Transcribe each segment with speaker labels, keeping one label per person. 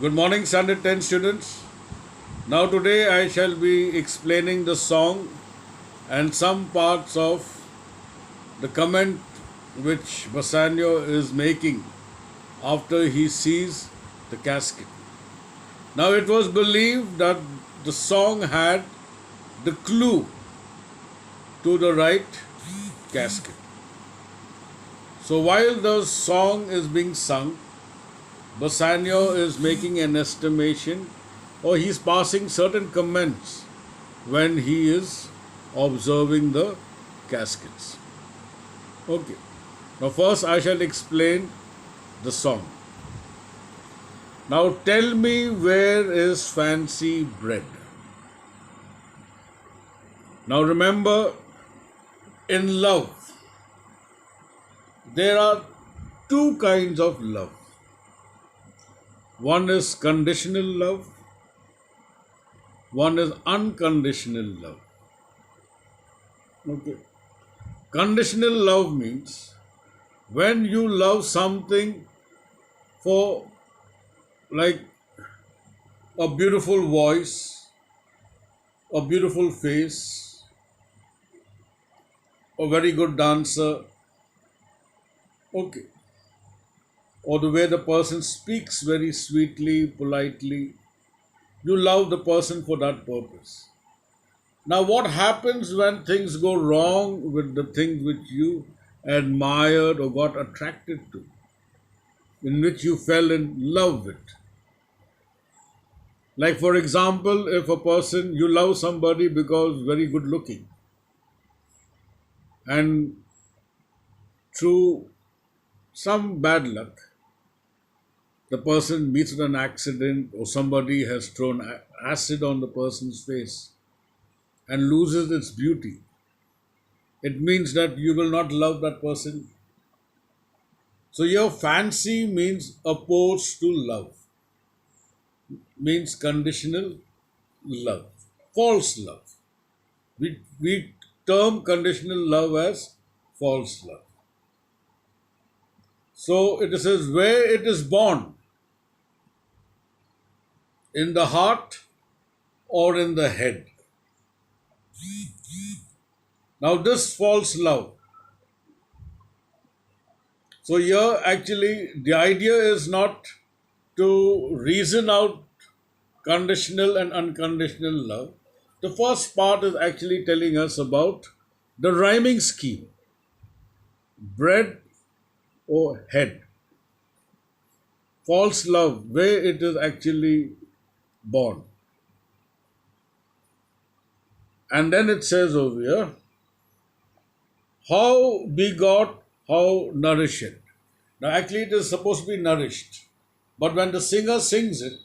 Speaker 1: Good morning, Standard 10 students. Now, today I shall be explaining the song and some parts of the comment which Bassanio is making after he sees the casket. Now, it was believed that the song had the clue to the right casket. So, while the song is being sung, Bassanio is making an estimation or he's passing certain comments when he is observing the caskets. Okay. Now, first I shall explain the song. Now, tell me, where is fancy bred? Now, remember, in love, there are two kinds of love. One is conditional love, one is unconditional love. Okay. Conditional love means when you love something for like a beautiful voice, a beautiful face, a very good dancer, okay, or the way the person speaks very sweetly, politely, you love the person for that purpose. Now, what happens when things go wrong with the things which you admired or got attracted to, in which you fell in love with? Like, for example, if a person, you love somebody because very good looking, and through some bad luck, the person meets with an accident or somebody has thrown acid on the person's face and loses its beauty. It means that you will not love that person. So your fancy means opposed to love, means conditional love, false love. We term conditional love as false love. So it says where it is born, in the heart or in the head. Now this false love. So here actually the idea is not to reason out conditional and unconditional love. The first part is actually telling us about the rhyming scheme, bread or head. False love, where it is actually born. And then it says over here, how begot, how nourish it. Now actually it is supposed to be nourished. But when the singer sings it,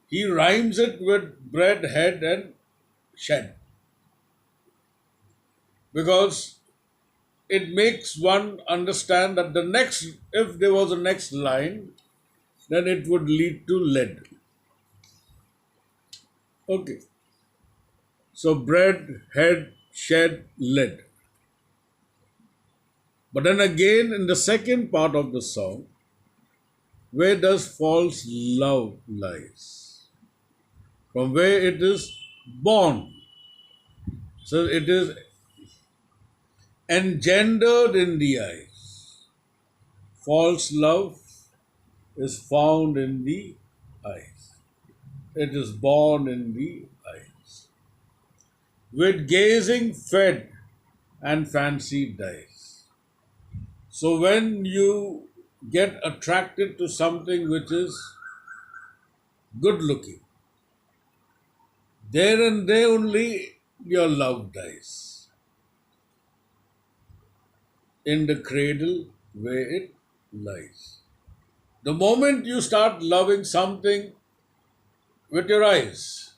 Speaker 1: he rhymes it with bread, head and shed. Because it makes one understand that the next, if there was a next line, then it would lead to lead. Okay. So bread, head, shed, lead. But then again, in the second part of the song, where does false love lies? From where it is born. So it is engendered in the eyes. False love is found in the eyes. It is born in the eyes. With gazing fed and fancy dies. So when you get attracted to something which is good looking, there and there only your love dies. In the cradle where it lies. The moment you start loving something with your eyes,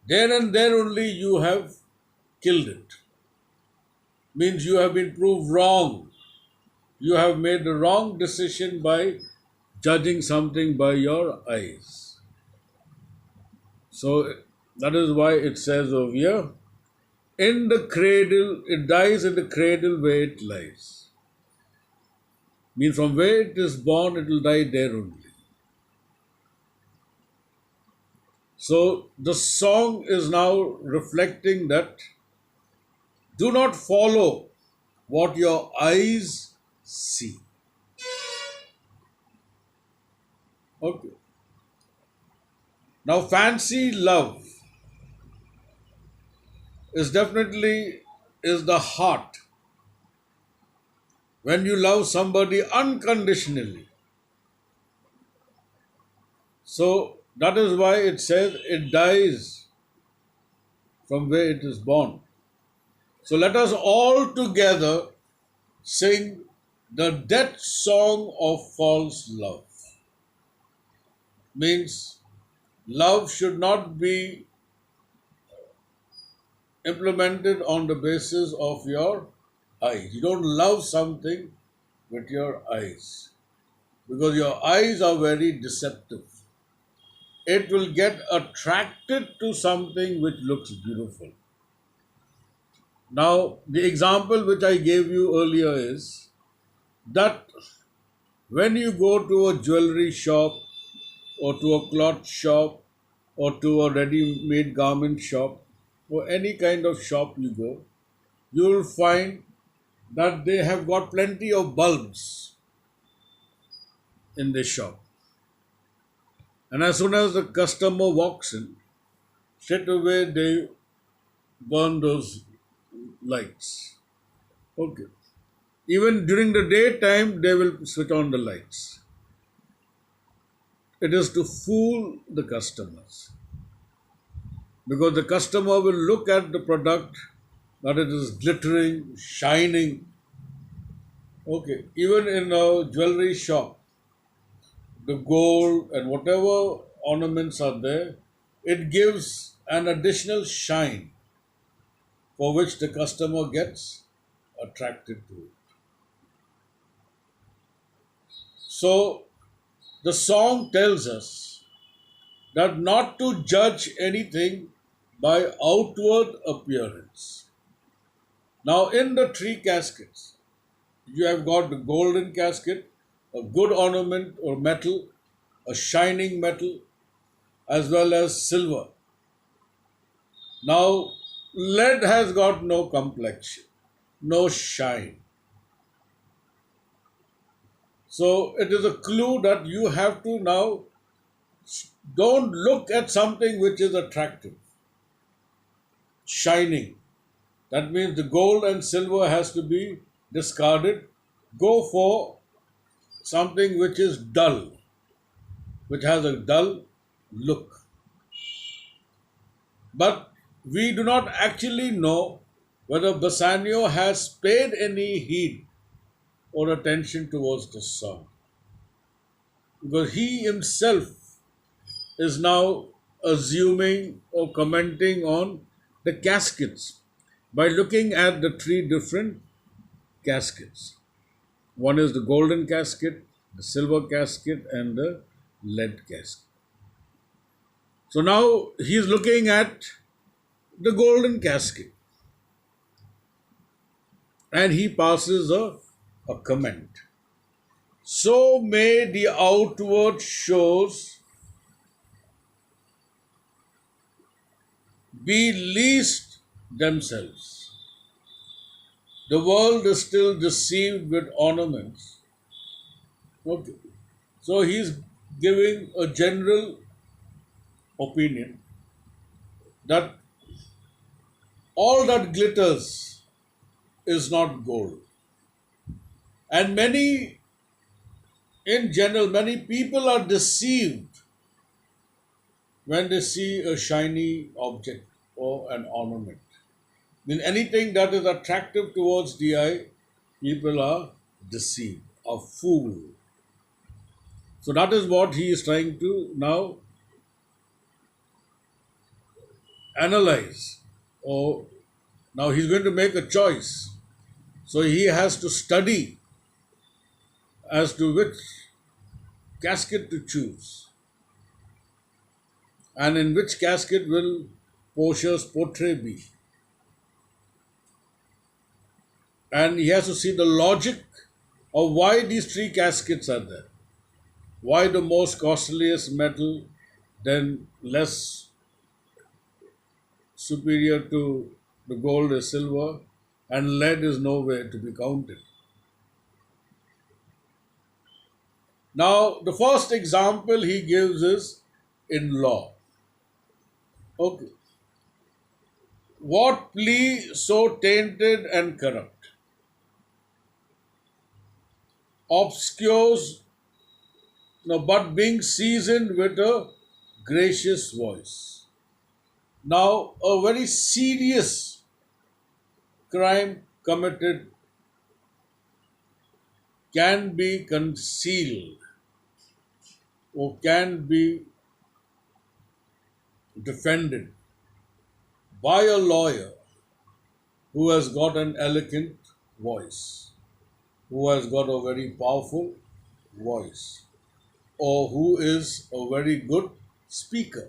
Speaker 1: there and there only you have killed it. Means you have been proved wrong. You have made the wrong decision by judging something by your eyes. So that is why it says over here, in the cradle, it dies in the cradle where it lies. Means from where it is born, it will die there only. So the song is now reflecting that do not follow what your eyes see. Okay. Now fancy love is definitely is the heart when you love somebody unconditionally. So that is why it says it dies from where it is born. So let us all together sing the death song of false love. Means love should not be implemented on the basis of your eyes. You don't love something with your eyes because your eyes are very deceptive. It will get attracted to something which looks beautiful. Now, the example which I gave you earlier is that when you go to a jewelry shop or to a cloth shop or to a ready made garment shop or any kind of shop you go, you will find that they have got plenty of bulbs in the shop. And as soon as the customer walks in, straight away they burn those lights. Okay. Even during the daytime, they will switch on the lights. It is to fool the customers because the customer will look at the product that it is glittering, shining. Okay, even in a jewelry shop, the gold and whatever ornaments are there, it gives an additional shine for which the customer gets attracted to it. So the song tells us that not to judge anything by outward appearance. Now, in the three caskets, you have got the golden casket, a good ornament or metal, a shining metal, as well as silver. Now, lead has got no complexion, no shine. So, it is a clue that you have to now don't look at something which is attractive, shining. That means the gold and silver has to be discarded. Go for something which is dull, which has a dull look. But we do not actually know whether Bassanio has paid any heed or attention towards the song. Because he himself is now assuming or commenting on the caskets by looking at the three different caskets. One is the golden casket, the silver casket, and the lead casket. So now he is looking at the golden casket and he passes a comment. So may the outward shows be least themselves. The world is still deceived with ornaments. Okay. So he's giving a general opinion that all that glitters is not gold. And in general, many people are deceived when they see a shiny object or an ornament. In anything that is attractive towards the eye, people are deceived, are fooled. So that is what he is trying to now analyze. Or now he's going to make a choice. So he has to study as to which casket to choose and in which casket will Portia's portrait be. And he has to see the logic of why these three caskets are there. Why the most costliest metal, then less superior to the gold is silver, and lead is nowhere to be counted. Now, the first example he gives is in law. Okay. What plea so tainted and corrupt obscures, no, but being seasoned with a gracious voice. Now, a very serious crime committed can be concealed or can be defended by a lawyer who has got an eloquent voice, who has got a very powerful voice, or who is a very good speaker.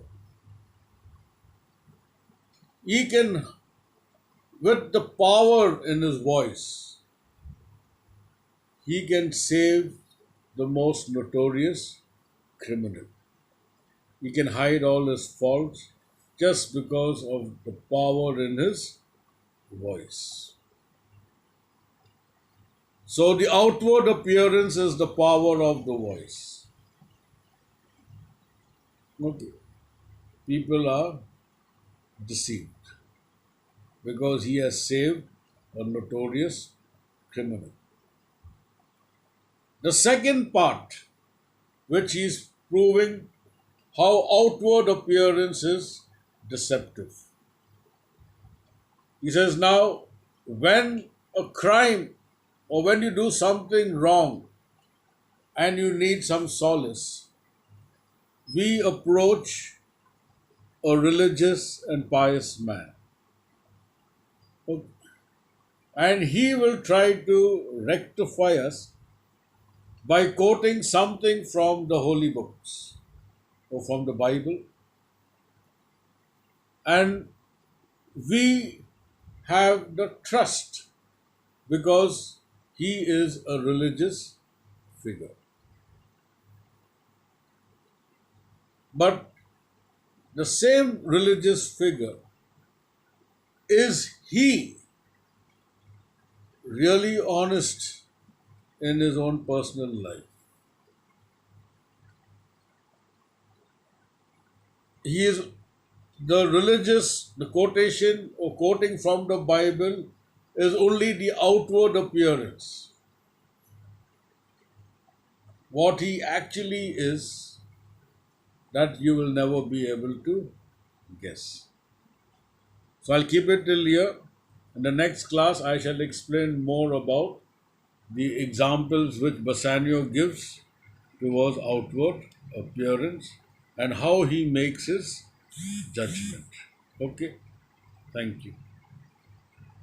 Speaker 1: He can, with the power in his voice, he can save the most notorious criminal. He can hide all his faults just because of the power in his voice. So the outward appearance is the power of the voice. Okay. People are deceived because he has saved a notorious criminal. The second part, which he is proving how outward appearance is deceptive. He says, now, when a crime or when you do something wrong and you need some solace, we approach a religious and pious man. And he will try to rectify us by quoting something from the holy books or from the Bible. And we have the trust because he is a religious figure. But the same religious figure, is he really honest in his own personal life? He is the quotation or quoting from the Bible is only the outward appearance. What he actually is, that you will never be able to guess. So I'll keep it till here. In the next class, I shall explain more about the examples which Bassanio gives towards outward appearance and how he makes his judgment. Okay, thank you.